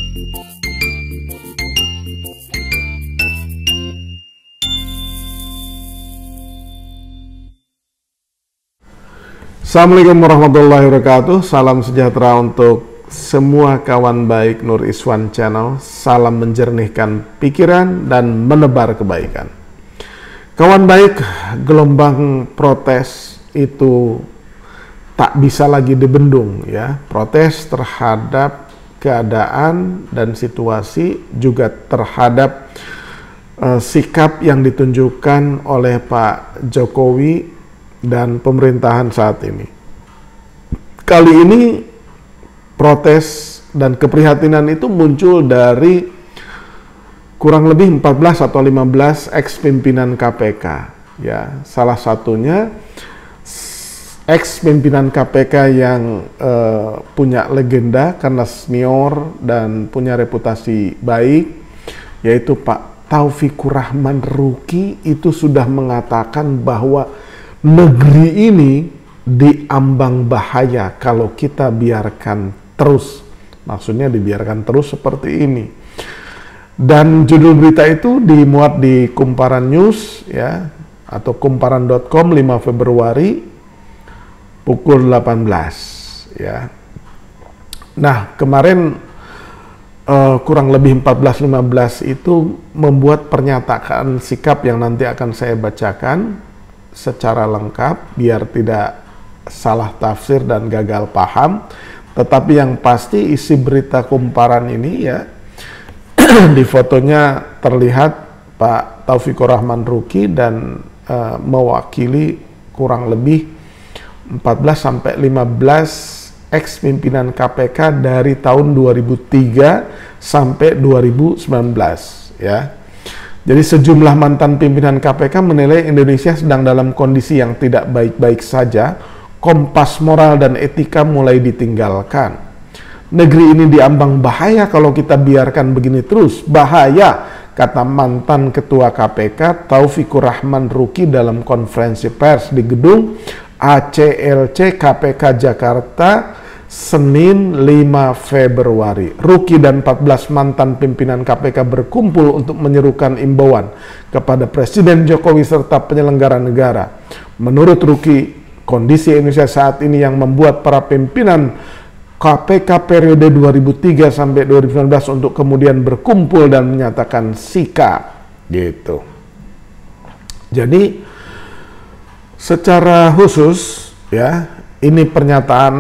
Assalamualaikum warahmatullahi wabarakatuh. Salam sejahtera untuk semua kawan baik Nur Iswan Channel. Salam menjernihkan pikiran dan menebar kebaikan. Kawan baik, gelombang protes itu tak bisa lagi dibendung ya. Protes terhadap keadaan dan situasi, juga terhadap sikap yang ditunjukkan oleh Pak Jokowi dan pemerintahan saat ini. Kali ini protes dan keprihatinan itu muncul dari kurang lebih 14 atau 15 ex-pimpinan KPK. Ya, salah satunya ex-pimpinan KPK yang punya legenda karena senior dan punya reputasi baik, yaitu Pak Taufikur Rahman Ruki, itu sudah mengatakan bahwa negeri ini diambang bahaya kalau kita biarkan terus. Maksudnya dibiarkan terus seperti ini. Dan judul berita itu dimuat di Kumparan News ya, atau kumparan.com 5 Februari pukul 18 ya. Nah, kemarin kurang lebih 14-15 itu membuat pernyataan sikap yang nanti akan saya bacakan secara lengkap biar tidak salah tafsir dan gagal paham. Tetapi yang pasti isi berita Kumparan ini ya, di fotonya terlihat Pak Taufikur Rahman Ruki dan mewakili kurang lebih 14-15 ex-pimpinan KPK dari tahun 2003 sampai 2019 ya. Jadi sejumlah mantan pimpinan KPK menilai Indonesia sedang dalam kondisi yang tidak baik-baik saja, kompas moral dan etika mulai ditinggalkan. Negeri ini diambang bahaya kalau kita biarkan begini terus, bahaya, kata mantan ketua KPK Taufikur Rahman Ruki dalam konferensi pers di gedung ACLC KPK Jakarta Senin 5 Februari. Ruki dan 14 mantan pimpinan KPK berkumpul untuk menyerukan imbauan kepada Presiden Jokowi serta penyelenggara negara. Menurut Ruki, kondisi Indonesia saat ini yang membuat para pimpinan KPK periode 2003 sampai 2019 untuk kemudian berkumpul dan menyatakan sikap gitu. Jadi secara khusus ya, ini pernyataan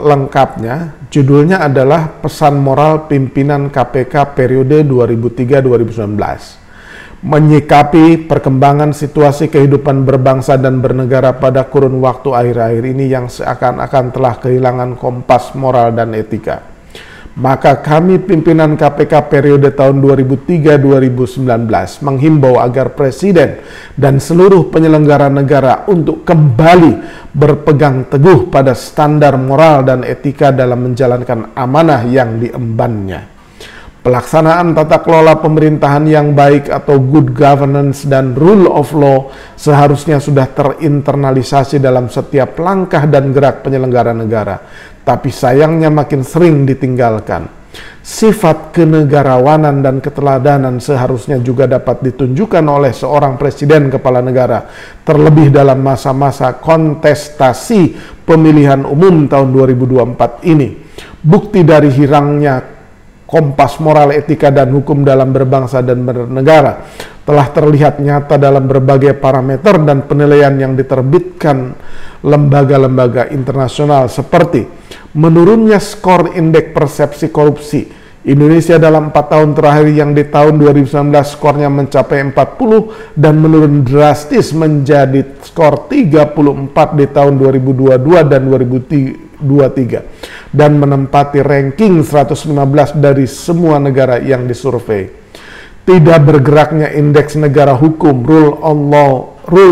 lengkapnya, judulnya adalah Pesan Moral Pimpinan KPK Periode 2003-2019. Menyikapi perkembangan situasi kehidupan berbangsa dan bernegara pada kurun waktu akhir-akhir ini yang seakan-akan telah kehilangan kompas moral dan etika. Maka kami pimpinan KPK periode tahun 2003-2019 menghimbau agar Presiden dan seluruh penyelenggara negara untuk kembali berpegang teguh pada standar moral dan etika dalam menjalankan amanah yang diembannya. Pelaksanaan tata kelola pemerintahan yang baik atau good governance dan rule of law seharusnya sudah terinternalisasi dalam setiap langkah dan gerak penyelenggara negara. Tapi sayangnya makin sering ditinggalkan. Sifat kenegarawanan dan keteladanan seharusnya juga dapat ditunjukkan oleh seorang presiden kepala negara, terlebih dalam masa-masa kontestasi pemilihan umum tahun 2024 ini. Bukti dari hilangnya kompas moral, etika, dan hukum dalam berbangsa dan bernegara telah terlihat nyata dalam berbagai parameter dan penilaian yang diterbitkan lembaga-lembaga internasional, seperti menurunnya skor indeks persepsi korupsi Indonesia dalam 4 tahun terakhir yang di tahun 2019 skornya mencapai 40 dan menurun drastis menjadi skor 34 di tahun 2022 dan 2023 dan menempati ranking 115 dari semua negara yang disurvei. Tidak bergeraknya indeks negara hukum rule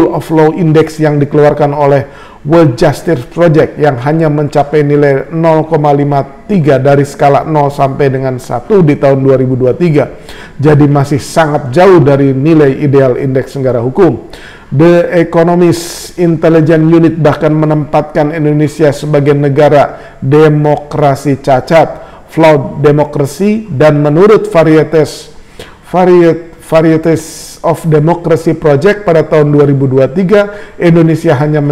of law index yang dikeluarkan oleh World Justice Project yang hanya mencapai nilai 0,53 dari skala 0 sampai dengan 1 di tahun 2023. Jadi masih sangat jauh dari nilai ideal indeks negara hukum. The Economist Intelligence Unit bahkan menempatkan Indonesia sebagai negara demokrasi cacat. Flawed Democracy, dan menurut Varieties of Democracy Project pada tahun 2023 Indonesia hanya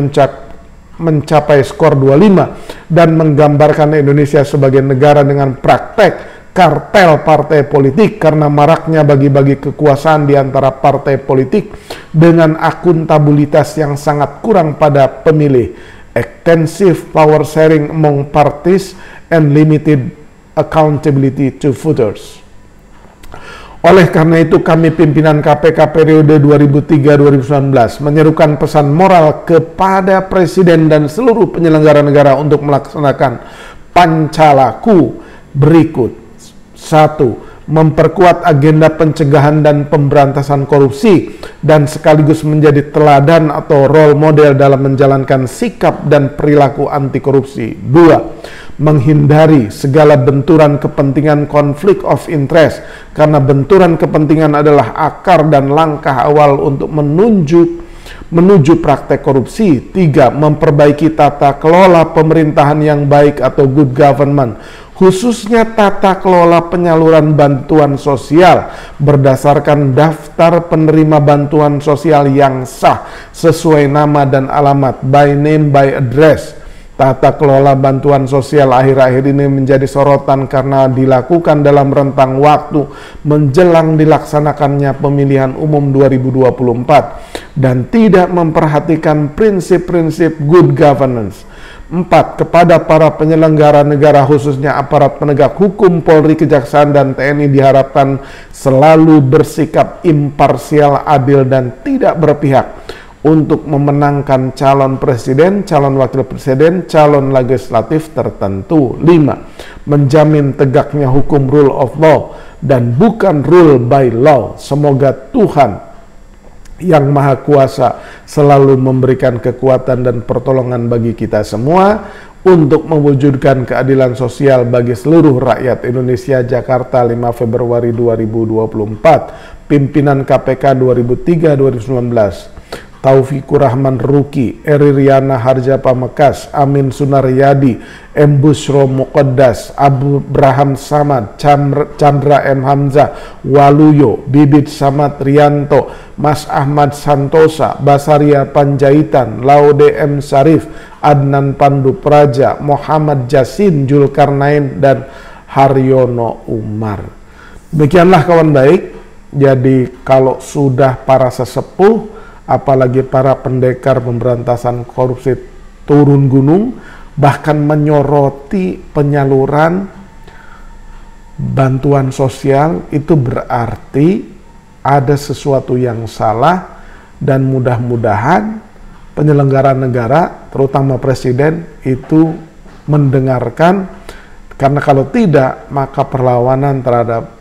mencapai skor 25 dan menggambarkan Indonesia sebagai negara dengan praktek kartel partai politik karena maraknya bagi-bagi kekuasaan di antara partai politik dengan akuntabilitas yang sangat kurang pada pemilih, extensive power sharing among parties, and limited accountability to voters. Oleh karena itu kami pimpinan KPK periode 2003-2019 menyerukan pesan moral kepada Presiden dan seluruh penyelenggara negara untuk melaksanakan pancalaku berikut. 1. Memperkuat agenda pencegahan dan pemberantasan korupsi dan sekaligus menjadi teladan atau role model dalam menjalankan sikap dan perilaku anti korupsi. 2. Menghindari segala benturan kepentingan konflik of interest karena benturan kepentingan adalah akar dan langkah awal untuk menuju praktek korupsi. 3. Memperbaiki tata kelola pemerintahan yang baik atau good government, khususnya tata kelola penyaluran bantuan sosial berdasarkan daftar penerima bantuan sosial yang sah sesuai nama dan alamat, by name by address. Tata kelola bantuan sosial akhir-akhir ini menjadi sorotan karena dilakukan dalam rentang waktu menjelang dilaksanakannya pemilihan umum 2024 dan tidak memperhatikan prinsip-prinsip good governance. 4. Kepada para penyelenggara negara khususnya aparat penegak hukum, Polri, Kejaksaan, dan TNI diharapkan selalu bersikap imparsial, adil, dan tidak berpihak untuk memenangkan calon presiden, calon wakil presiden, calon legislatif tertentu. 5. Menjamin tegaknya hukum rule of law dan bukan rule by law. Semoga Tuhan yang Maha Kuasa selalu memberikan kekuatan dan pertolongan bagi kita semua untuk mewujudkan keadilan sosial bagi seluruh rakyat Indonesia. Jakarta, 5 Februari 2024. Pimpinan KPK 2003-2019. Taufikur Rahman Ruki, Eri Riana Harja Pamekas, Amin Sunaryadi, M. Bushro Muqaddas, Abraham Samad, Chandra M. Hamzah, Waluyo, Bibit Samad Rianto, Mas Ahmad Santosa, Basaria Panjaitan, Laude M. Sarif, Adnan Pandu Praja, Muhammad Jasin, Julkarnain, dan Haryono Umar. Demikianlah kawan baik. Jadi kalau sudah para sesepuh, apalagi para pendekar pemberantasan korupsi turun gunung, bahkan menyoroti penyaluran bantuan sosial, itu berarti ada sesuatu yang salah, dan mudah-mudahan penyelenggara negara, terutama presiden, itu mendengarkan, karena kalau tidak, maka perlawanan terhadap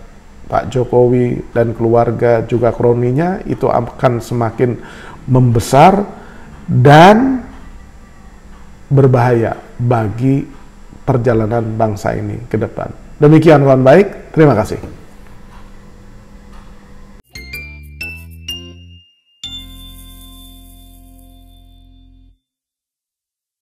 Pak Jokowi dan keluarga juga kroninya itu akan semakin membesar dan berbahaya bagi perjalanan bangsa ini ke depan. Demikian kawan baik, terima kasih.